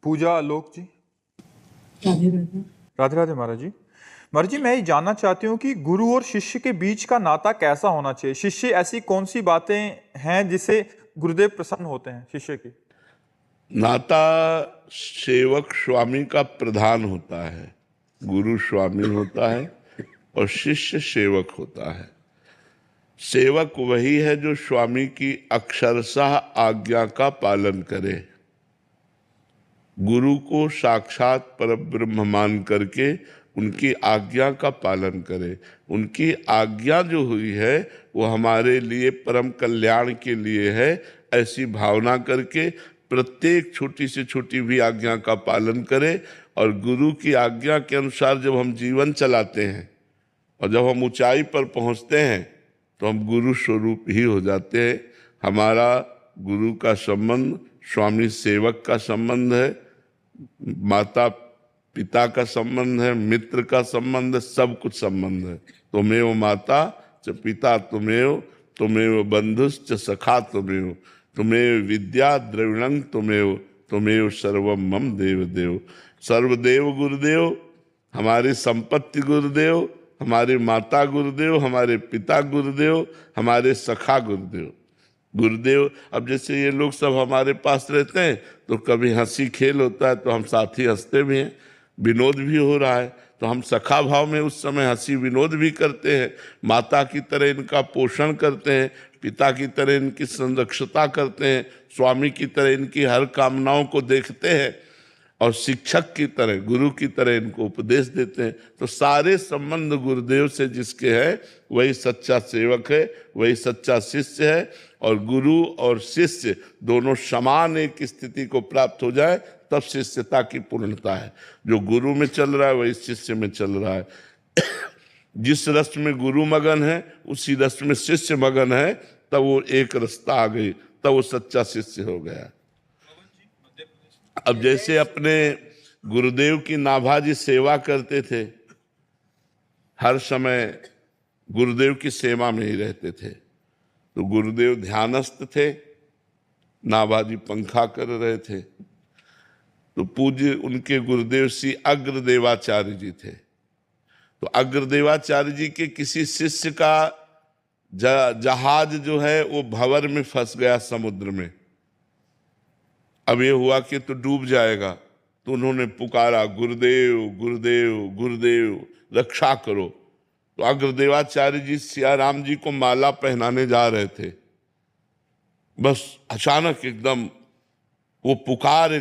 पूजा आलोक जी। राधे राधे। राधे राधे महाराज जी। महाराज जी, मैं ये जानना चाहती हूँ कि गुरु और शिष्य के बीच का नाता कैसा होना चाहिए। शिष्य ऐसी कौन सी बातें हैं जिससे गुरुदेव प्रसन्न होते हैं शिष्य की। नाता सेवक स्वामी का प्रधान होता है, गुरु स्वामी होता है और शिष्य सेवक होता है। सेवक वही है जो स्वामी की अक्षरशः आज्ञा का पालन करे, गुरु को साक्षात परब्रह्म मान करके उनकी आज्ञा का पालन करे। उनकी आज्ञा जो हुई है वो हमारे लिए परम कल्याण के लिए है, ऐसी भावना करके प्रत्येक छोटी से छोटी भी आज्ञा का पालन करे। और गुरु की आज्ञा के अनुसार जब हम जीवन चलाते हैं और जब हम ऊंचाई पर पहुंचते हैं तो हम गुरु स्वरूप ही हो जाते हैं। हमारा गुरु का संबंध स्वामी सेवक का संबंध है, माता पिता का संबंध है, मित्र का संबंध है, सब कुछ संबंध है। तुमेव माता च पिता तुमेव, तुमेव बंधुश्च सखा तुमेव, तुमेव विद्या द्रविणं तुमेव, तुमेव सर्वम मम देव देव। सर्वदेव गुरुदेव, हमारी संपत्ति गुरुदेव, हमारे माता गुरुदेव, हमारे पिता गुरुदेव, हमारे सखा गुरुदेव। गुरुदेव, अब जैसे ये लोग सब हमारे पास रहते हैं तो कभी हंसी खेल होता है तो हम साथ ही हंसते भी हैं, विनोद भी हो रहा है तो हम सखा भाव में उस समय हंसी विनोद भी करते हैं। माता की तरह इनका पोषण करते हैं, पिता की तरह इनकी संरक्षता करते हैं, स्वामी की तरह इनकी हर कामनाओं को देखते हैं और शिक्षक की तरह, गुरु की तरह इनको उपदेश देते हैं। तो सारे संबंध गुरुदेव से जिसके हैं वही सच्चा सेवक है, वही सच्चा शिष्य है। और गुरु और शिष्य दोनों समान एक स्थिति को प्राप्त हो जाए तब शिष्यता की पूर्णता है। जो गुरु में चल रहा है वही शिष्य में चल रहा है। जिस रस में गुरु मगन है उसी रस में शिष्य मगन है, तब वो एक रस्ता आ गई, तब वो सच्चा शिष्य हो गया। अब जैसे अपने गुरुदेव की नाभाजी सेवा करते थे, हर समय गुरुदेव की सेवा में ही रहते थे, तो गुरुदेव ध्यानस्थ थे, नाभाजी पंखा कर रहे थे, तो पूज्य उनके गुरुदेव श्री अग्रदेवाचार्य जी थे। तो अग्रदेवाचार्य जी के किसी शिष्य का जहाज जो है वो भंवर में फंस गया समुद्र में। अब ये हुआ कि तो डूब जाएगा, तो उन्होंने पुकारा, गुरुदेव गुरुदेव गुरुदेव रक्षा करो। तो अग्रदेवाचार्य जी सिया राम जी को माला पहनाने जा रहे थे, बस अचानक एकदम वो पुकार